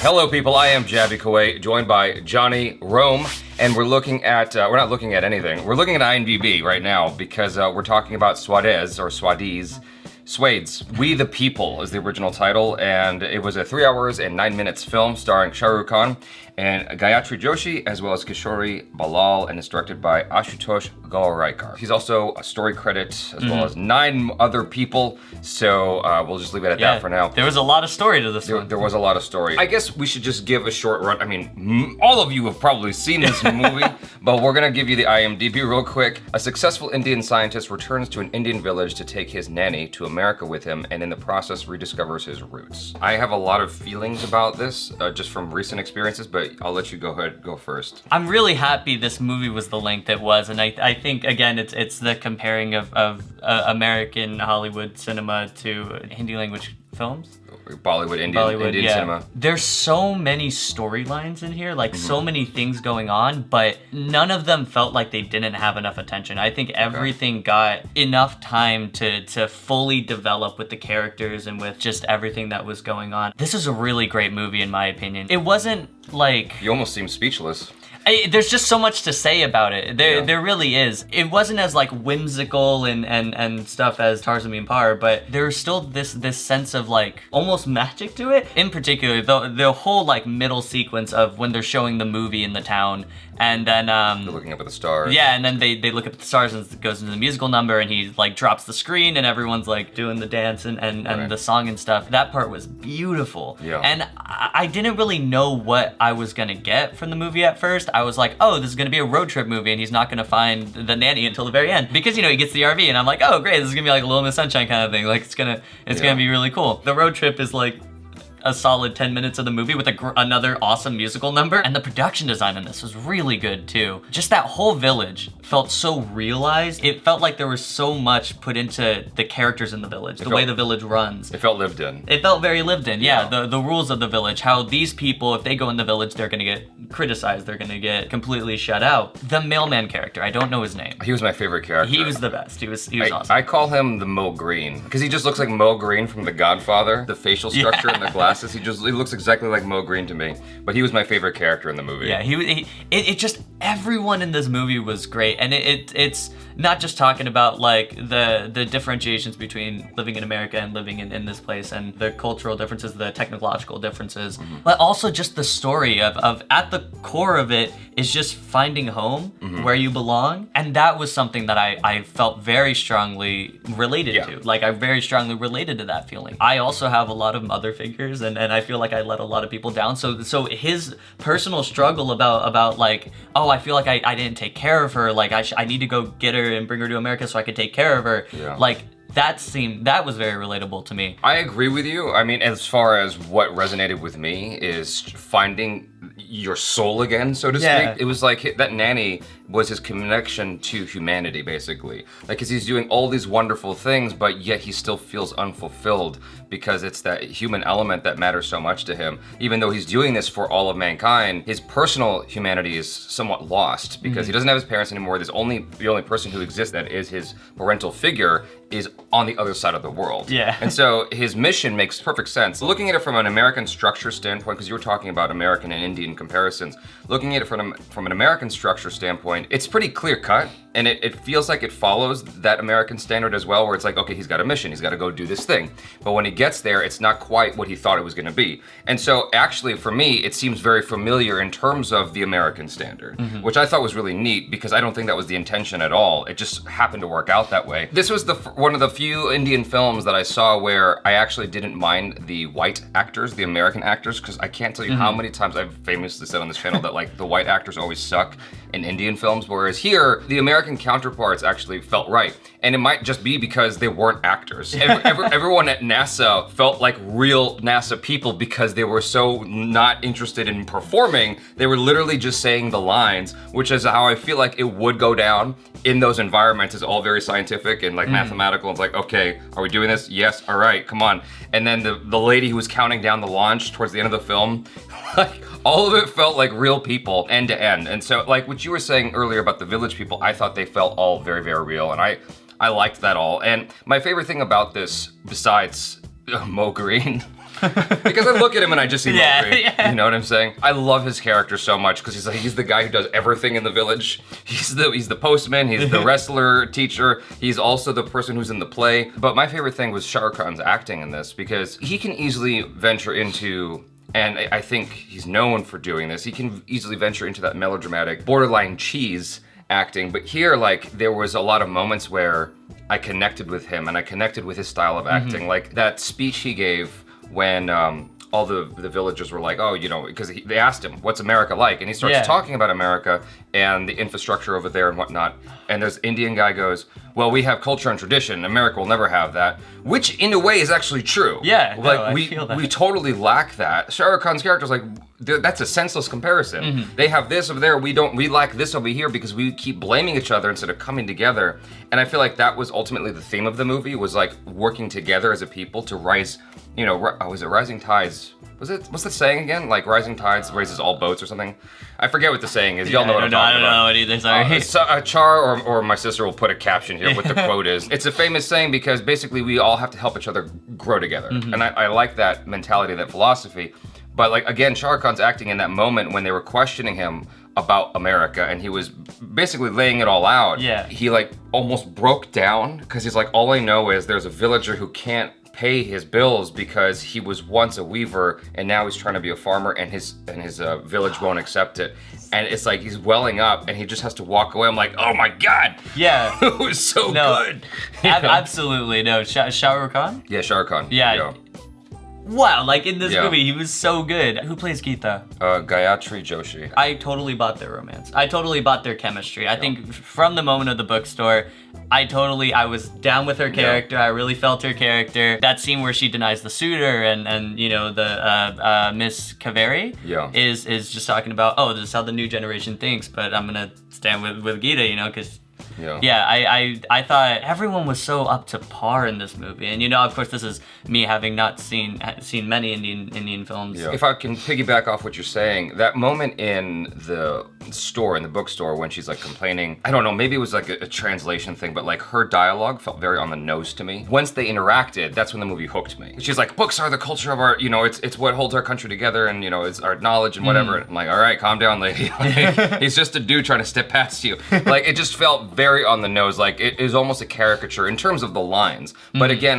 Hello, people. I am Jaby Koay, joined by Johnny Rome, and we're looking at, we're not looking at anything. We're looking at IMDb right now because we're talking about Swades, or Swades. We the People is the original title, and it was a 3 hours and 9 minutes film starring Shah Rukh and Gayatri Joshi, as well as Kishori Balal, and it's directed by Ashutosh Gowariker. He's also a story credit, as well as 9 other people, so we'll just leave it at that for now. There was a lot of story to this one. There was a lot of story. I guess we should just give a short run. I mean, all of you have probably seen this movie, but we're gonna give you the IMDb real quick. A successful Indian scientist returns to an Indian village to take his nanny to America with him, and in the process rediscovers his roots. I have a lot of feelings about this, just from recent experiences, but I'll let you go first. I'm really happy this movie was the length it was, and I think, again, it's the comparing of American Hollywood cinema to Hindi language films. Bollywood, Indian cinema. There's so many storylines in here, like so many things going on, but none of them felt like they didn't have enough attention. I think everything got enough time to fully develop with the characters and with just everything that was going on. This is a really great movie in my opinion. It wasn't like... You almost seem speechless. There's just so much to say about it. There really is. It wasn't as like whimsical and stuff as Tarzan Par, but there's still this sense of like almost magic to it. In particular, the whole like middle sequence of when they're showing the movie in the town, and then they're looking up at the stars. Yeah, and then they look up at the stars and it goes into the musical number, and he like drops the screen and everyone's like doing the dance and the song and stuff. That part was beautiful. Yeah. And I didn't really know what I was gonna get from the movie at first. I was like, oh, this is gonna be a road trip movie and he's not gonna find the nanny until the very end. Because, you know, he gets the RV and I'm like, oh great, this is gonna be like a Little Miss Sunshine kind of thing. Like it's gonna be really cool. The road trip is like a solid 10 minutes of the movie with another awesome musical number. And the production design in this was really good too. Just that whole village felt so realized. It felt like there was so much put into the characters in the village, the way the village runs. It felt lived in. It felt very lived in, yeah. The rules of the village, how these people, if they go in the village, they're gonna get criticized, they're gonna get completely shut out. The mailman character, I don't know his name. He was my favorite character. He was the best. He was awesome. I call him the Mo Green, because he just looks like Mo Green from The Godfather. The facial structure and the glasses, he looks exactly like Mo Green to me. But he was my favorite character in the movie. Yeah, it just, everyone in this movie was great. And it's not just talking about like the differentiations between living in America and living in this place, and the cultural differences, the technological differences, but also just the story of at the core of it is just finding home where you belong. And that was something that I felt very strongly related to. Like I very strongly related to that feeling. I also have a lot of mother figures, and I feel like I let a lot of people down. So his personal struggle about like, oh, I feel like I didn't take care of her, like I need to go get her and bring her to America so I could take care of her. Like that was very relatable to me. I agree with you. I mean, as far as what resonated with me is finding your soul again, so to speak. It was like that nanny was his connection to humanity, basically. Like, cause he's doing all these wonderful things, but yet he still feels unfulfilled because it's that human element that matters so much to him. Even though he's doing this for all of mankind, his personal humanity is somewhat lost because he doesn't have his parents anymore. The only person who exists that is his parental figure is on the other side of the world. And so his mission makes perfect sense. Looking at it from an American structure standpoint, because you were talking about American and Indian comparisons, looking at it from an American structure standpoint, it's pretty clear cut, and it feels like it follows that American standard as well, where it's like, okay, he's got a mission, he's got to go do this thing. But when he gets there, it's not quite what he thought it was going to be. And so actually, for me, it seems very familiar in terms of the American standard, which I thought was really neat, because I don't think that was the intention at all. It just happened to work out that way. This was one of the few Indian films that I saw where I actually didn't mind the white actors, the American actors, because I can't tell you how many times I've famously said on this channel that like the white actors always suck in Indian films, whereas here, the American counterparts actually felt right. And it might just be because they weren't actors. Everyone at NASA felt like real NASA people because they were so not interested in performing. They were literally just saying the lines, which is how I feel like it would go down in those environments. It's all very scientific and like mathematical. It's like, okay, are we doing this? Yes, all right, come on. And then the lady who was counting down the launch towards the end of the film, like all of it felt like real people end to end. And so like what you were saying earlier about the village people, I thought they felt all very, very real. And I liked that all. And my favorite thing about this, besides Mo Green, Because I look at him and I just see Mowgli. Yeah. You know what I'm saying? I love his character so much because he's the guy who does everything in the village. He's the postman, he's the wrestler teacher, he's also the person who's in the play. But my favorite thing was Shah Rukh Khan's acting in this because he can easily venture into, and I think he's known for doing this, he can easily venture into that melodramatic, borderline cheese acting. But here, like, there was a lot of moments where I connected with him and I connected with his style of acting. Like that speech he gave when all the villagers were like, oh, you know, because they asked him, what's America like? And he starts talking about America and the infrastructure over there and whatnot. And there's Indian guy goes, well, we have culture and tradition. America will never have that. Which, in a way, is actually true. Yeah, like I feel that. we totally lack that. Shah Rukh Khan's character's like, that's a senseless comparison. They have this over there, we lack this over here because we keep blaming each other instead of coming together. And I feel like that was ultimately the theme of the movie, was like working together as a people to rise, you know, was it rising tides? What's the saying again? Like rising tides raises all boats or something? I forget what the saying is. Y'all know what I'm talking about. I don't know it either, sorry. Char or my sister will put a caption here what the quote is. It's a famous saying because basically we all have to help each other grow together. And I like that mentality, that philosophy. But like, again, Shah Rukh Khan's acting in that moment when they were questioning him about America and he was basically laying it all out. Yeah. He like almost broke down because he's like, all I know is there's a villager who can't pay his bills because he was once a weaver and now he's trying to be a farmer and his village won't accept it. And it's like he's welling up and he just has to walk away. I'm like, oh my God. Yeah. It was so good. Absolutely. No, Shah Rukh Khan? Yeah, Shah Rukh Khan. Yeah. Wow, like in this movie, he was so good. Who plays Geeta? Gayatri Joshi. I totally bought their romance. I totally bought their chemistry. I think from the moment of the bookstore, I was down with her character. I really felt her character. That scene where she denies the suitor and you know, the Miss Kaveri is just talking about, oh, this is how the new generation thinks, but I'm gonna stand with Geeta, you know, because I thought everyone was so up to par in this movie, and you know, of course, this is me having not seen many Indian films. Yeah. If I can piggyback off what you're saying, that moment in the store, in the bookstore, when she's like complaining, I don't know, maybe it was like a translation thing, but like her dialogue felt very on the nose to me. Once they interacted, that's when the movie hooked me. She's like, books are the culture of our, you know, it's what holds our country together, and you know, it's our knowledge and whatever. I'm like, all right, calm down, lady. Like, he's just a dude trying to step past you. Like, it just felt very on the nose. Like, it is almost a caricature in terms of the lines. But again,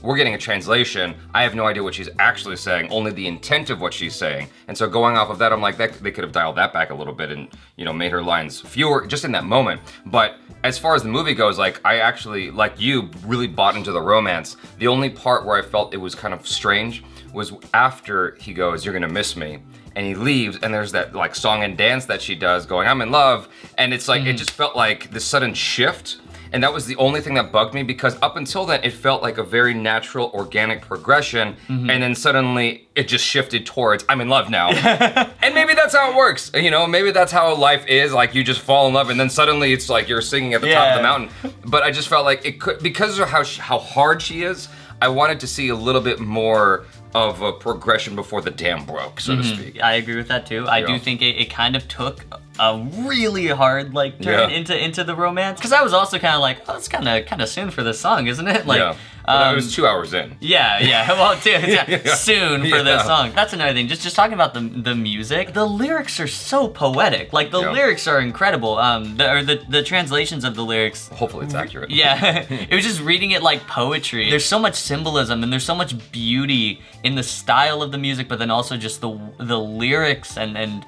we're getting a translation. I have no idea what she's actually saying, only the intent of what she's saying. And so going off of that, I'm like, they could have dialed that back a little bit and, you know, made her lines fewer just in that moment. But as far as the movie goes, like, I actually, like you, really bought into the romance. The only part where I felt it was kind of strange was after he goes, "You're gonna miss me," and he leaves, and there's that like song and dance that she does going, "I'm in love," and it's like, it just felt like this sudden shift. And that was the only thing that bugged me, because up until then, it felt like a very natural, organic progression. And then suddenly it just shifted towards, I'm in love now. And maybe that's how it works. You know, maybe that's how life is. Like, you just fall in love and then suddenly it's like you're singing at the top of the mountain. But I just felt like it could, because of how hard she is, I wanted to see a little bit more of a progression before the dam broke, so to speak. I agree with that too. I do think it kind of took a really hard like turn into the romance, because I was also kind of like, oh, it's kind of soon for this song, isn't it? Like, it was 2 hours in. Well, soon for this song. That's another thing. Just talking about the music, the lyrics are so poetic. Like, the lyrics are incredible. The translations of the lyrics. Hopefully it's accurate. It was just reading it like poetry. There's so much symbolism and there's so much beauty in the style of the music, but then also just the lyrics and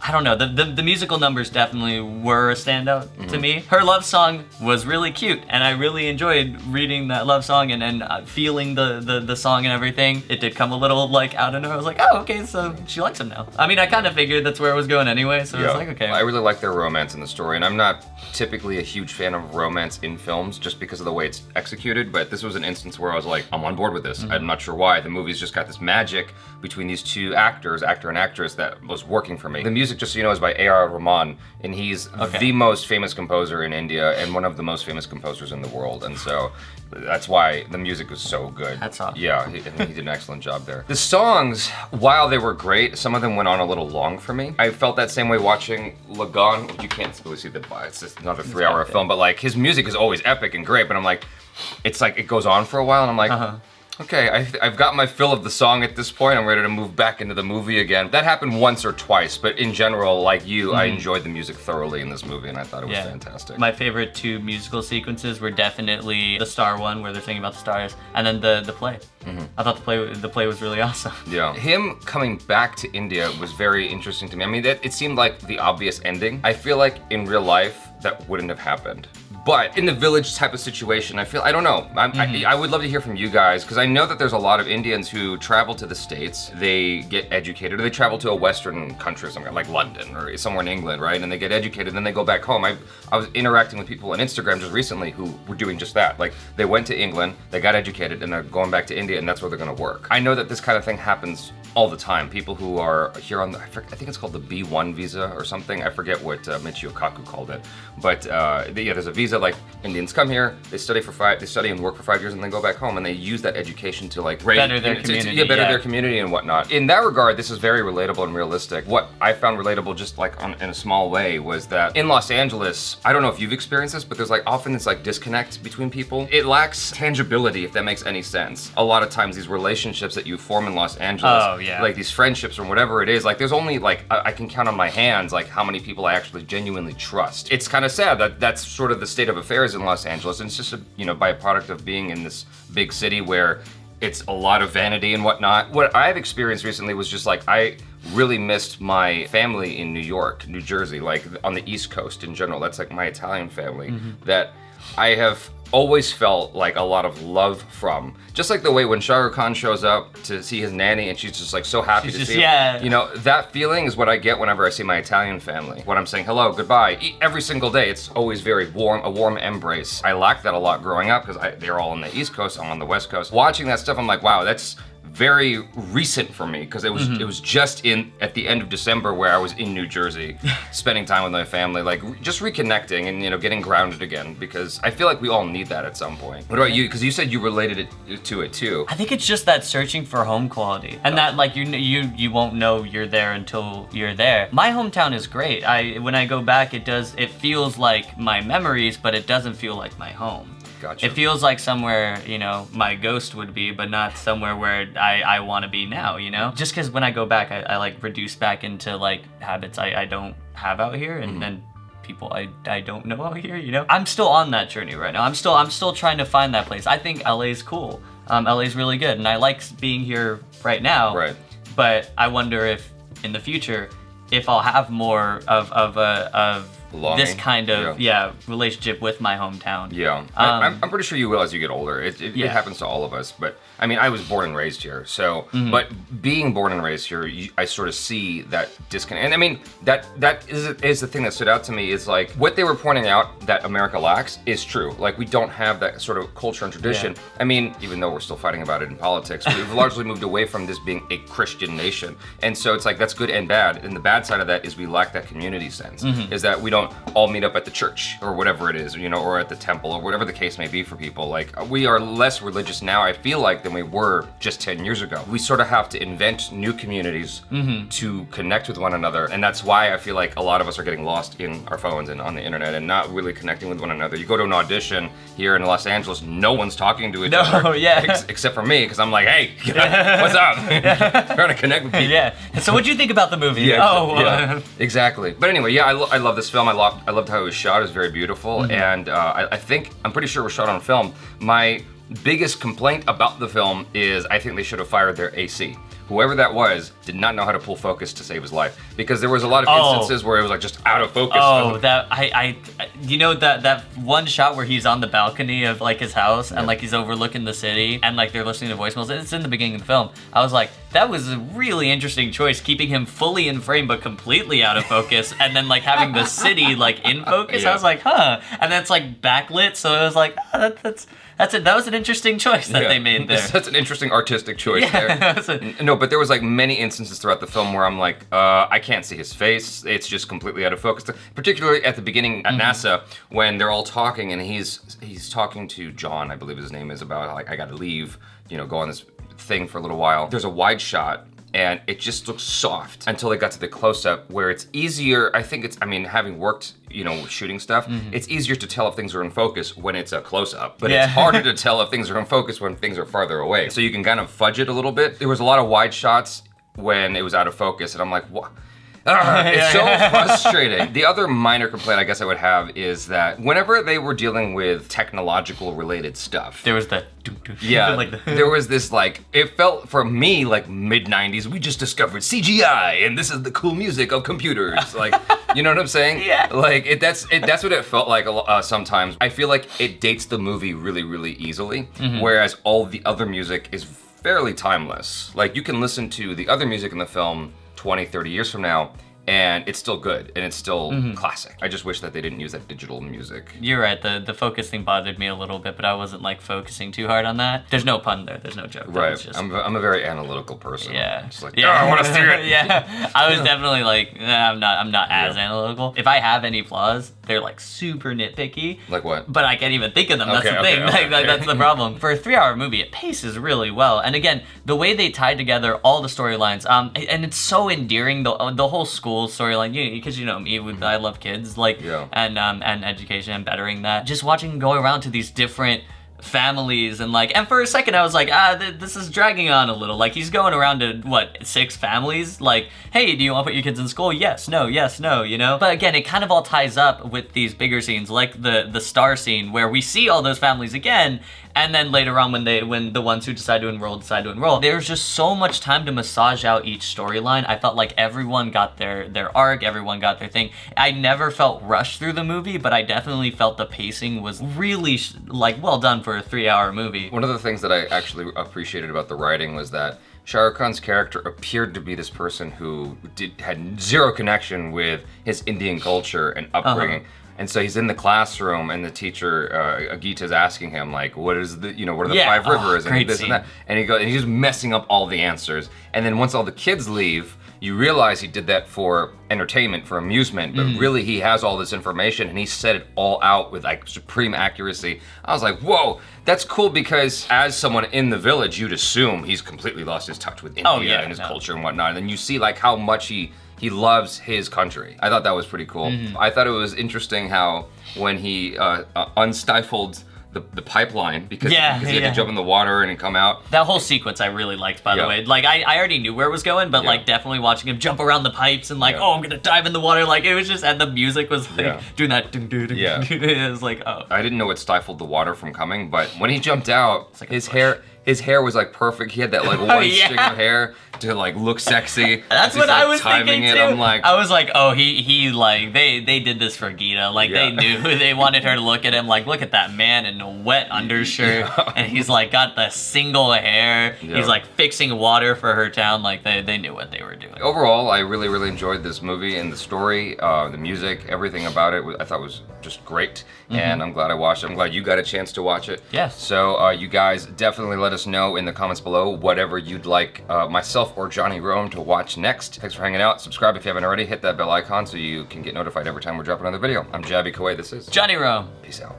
I don't know, the musical numbers definitely were a standout to me. Her love song was really cute, and I really enjoyed reading that love song and feeling the song and everything. It did come a little like out of nowhere. I was like, oh, okay, so she likes him now. I mean, I kind of figured that's where it was going anyway, so I was like, okay. I really like their romance in the story, and I'm not typically a huge fan of romance in films just because of the way it's executed, but this was an instance where I was like, I'm on board with this. I'm not sure why. The movie's just got this magic between these two actors, actor and actress, that was working for me. The music, just so you know, is by A.R. Rahman, and he's the most famous composer in India and one of the most famous composers in the world, and so that's why the music was so good. That's awesome. Yeah, he did an excellent job there. The songs, while they were great, some of them went on a little long for me. I felt that same way watching Lagan. You can't really see it's just another 3-hour film, but like, his music is always epic and great, but I'm like, it's like it goes on for a while, and I'm like, Okay, I've got my fill of the song at this point. I'm ready to move back into the movie again. That happened once or twice, but in general, like you, I enjoyed the music thoroughly in this movie, and I thought it was fantastic. My favorite 2 musical sequences were definitely the star one, where they're singing about the stars, and then the play. I thought the play was really awesome. Yeah. Him coming back to India was very interesting to me. I mean, it seemed like the obvious ending. I feel like in real life, that wouldn't have happened. But in the village type of situation, I don't know. I would love to hear from you guys, because I know that there's a lot of Indians who travel to the States, they get educated, or they travel to a Western country, somewhere like London or somewhere in England, right? And they get educated, and then they go back home. I was interacting with people on Instagram just recently who were doing just that. Like, they went to England, they got educated, and they're going back to India, and that's where they're gonna work. I know that this kind of thing happens all the time. People who are here on I think it's called the B1 visa or something. I forget what Michio Kaku called it. But there's a visa, like Indians come here, they study and work for 5 years, and then go back home, and they use that education to like better their community. Better their community and whatnot. In that regard, this is very relatable and realistic. What I found relatable, just like in a small way, was that in Los Angeles, I don't know if you've experienced this, but there's like often this like disconnect between people. It lacks tangibility, if that makes any sense. A lot of times, these relationships that you form in Los Angeles, like these friendships or whatever it is, like there's only like I can count on my hands like how many people I actually genuinely trust. It's kind of sad that that's sort of the state of affairs in Los Angeles, and it's just a byproduct of being in this big city where it's a lot of vanity and whatnot. What I've experienced recently was just like I really missed my family in New York, New Jersey, like on the East Coast in general. That's like my Italian family that I have always felt like a lot of love from. Just like the way when Shah Rukh Khan shows up to see his nanny and she's just like so happy to see him. That feeling is what I get whenever I see my Italian family. When I'm saying hello, goodbye, every single day, it's always very warm, a warm embrace. I lacked that a lot growing up because they're all on the East Coast, I'm on the West Coast. Watching that stuff, I'm like, wow, that's very recent for me, because it was just at the end of December where I was in New Jersey, spending time with my family, like just reconnecting and getting grounded again, because I feel like we all need that at some point. What about you? Because you said you related to it too. I think it's just that searching for home quality, and that like you won't know you're there until you're there. My hometown is great. When I go back, it feels like my memories, but it doesn't feel like my home. Gotcha. It feels like somewhere, my ghost would be, but not somewhere where I want to be now, Just because when I go back, I like reduce back into like habits I don't have out here, and then people I don't know out here, I'm still on that journey right now. I'm still trying to find that place. I think LA's cool. LA's really good, and I like being here right now. Right. But I wonder if in the future, if I'll have more of Longing. This kind of relationship with my hometown. Yeah, I'm pretty sure you will as you get older. It happens to all of us. But I mean, I was born and raised here, so but being born and raised here, I sort of see that disconnect. And I mean, that is the thing that stood out to me, is like what they were pointing out that America lacks is true. Like, we don't have that sort of culture and tradition. I mean, even though we're still fighting about it in politics, we've largely moved away from this being a Christian nation, and so it's like that's good and bad. And the bad side of that is we lack that community sense. Is that we don't all meet up at the church or whatever it is, or at the temple or whatever the case may be for people. Like, we are less religious now, I feel like, than we were just 10 years ago. We sort of have to invent new communities to connect with one another, and that's why I feel like a lot of us are getting lost in our phones and on the internet and not really connecting with one another. You go to an audition here in Los Angeles, no one's talking to each other. Except for me, because I'm like, hey, what's up? Trying to connect with people. So what'd you think about the movie? Exactly. But anyway, I love this film. I loved how it was shot. It was very beautiful, and I'm pretty sure it was shot on film. My biggest complaint about the film is I think they should have fired their AC. Whoever that was did not know how to pull focus to save his life, because there was a lot of instances where it was like just out of focus. That one shot where he's on the balcony of like his house and like he's overlooking the city and like they're listening to voicemails. It's in the beginning of the film. I was like, that was a really interesting choice, keeping him fully in frame but completely out of focus, and then like having the city like in focus. I was like, huh, and then it's like backlit, so it was like, that was an interesting choice that they made there. That's an interesting artistic choice there. No, but there was like many instances throughout the film where I'm like, I can't see his face. It's just completely out of focus. Particularly at the beginning at NASA, when they're all talking and he's talking to John, I believe his name is, about like, I gotta leave, go on this thing for a little while. There's a wide shot and it just looks soft until they got to the close-up where it's easier. I think it's, I mean, having worked, you know, shooting stuff, it's easier to tell if things are in focus when it's a close-up, but it's harder to tell if things are in focus when things are farther away. So you can kind of fudge it a little bit. There was a lot of wide shots when it was out of focus, and I'm like, what? It's so frustrating. The other minor complaint I guess I would have is that whenever they were dealing with technological related stuff, there was the there was this like, it felt for me like mid-90s, we just discovered CGI and this is the cool music of computers. Like, you know what I'm saying? Yeah. Like that's what it felt like sometimes. I feel like it dates the movie really, really easily, whereas all the other music is fairly timeless. Like you can listen to the other music in the film 20, 30 years from now, and it's still good, and it's still classic. I just wish that they didn't use that digital music. You're right, the focus thing bothered me a little bit, but I wasn't like focusing too hard on that. There's no pun there, there's no joke. Right, just... I'm a very analytical person. Yeah. Just like, I want to see it. Yeah, I was definitely like, I'm not as analytical. If I have any flaws, they're like super nitpicky. Like what? But I can't even think of them, that's the thing. Like, that's the problem. For a 3-hour movie, it paces really well. And again, the way they tied together all the storylines, and it's so endearing, the whole school storyline, because you know me, I love kids, like, and education and bettering that. Just watching them go around to these different families and like, and for a second I was like, this is dragging on a little. Like he's going around to what, 6 families? Like, hey, do you want to put your kids in school? Yes, no, you know? But again, it kind of all ties up with these bigger scenes, like the star scene where we see all those families again. And then later on when the ones who decide to enroll, there's just so much time to massage out each storyline. I felt like everyone got their arc, everyone got their thing. I never felt rushed through the movie, but I definitely felt the pacing was really like well done for a 3-hour movie. One of the things that I actually appreciated about the writing was that Shah Rukh Khan's character appeared to be this person who had zero connection with his Indian culture and upbringing. And so he's in the classroom, and the teacher, Agita's asking him, like, what are the 5 rivers, and this and that. And he's just messing up all the answers. And then once all the kids leave, you realize he did that for entertainment, for amusement, but really he has all this information, and he said it all out with like supreme accuracy. I was like, whoa, that's cool, because as someone in the village, you'd assume he's completely lost his touch with India and his culture and whatnot. And then you see like how much he loves his country. I thought that was pretty cool. I thought it was interesting how when he unstifled the pipeline because he had to jump in the water and come out. That whole sequence I really liked, by the way. Like I already knew where it was going, but like definitely watching him jump around the pipes and like, oh, I'm gonna dive in the water. Like it was just, and the music was like doing that. It was like, oh. I didn't know it stifled the water from coming, but when he jumped out, like his hair was like perfect. He had that like one string of hair to like look sexy. That's what I was thinking too. I'm like, I was like, oh, he like they did this for Gita. Like they knew they wanted her to look at him. Like, look at that man in a wet undershirt, and he's like got the single hair. He's like fixing water for her town. Like they knew what they were doing. Overall, I really, really enjoyed this movie, and the story, the music, everything about it. I thought was just great, and I'm glad I watched it. I'm glad you got a chance to watch it. Yes. So you guys definitely let us know in the comments below whatever you'd like myself or Johnny Rome to watch next. Thanks for hanging out. Subscribe if you haven't already. Hit that bell icon so you can get notified every time we drop another video. I'm Jaby Koay. This is Johnny Rome. Peace out.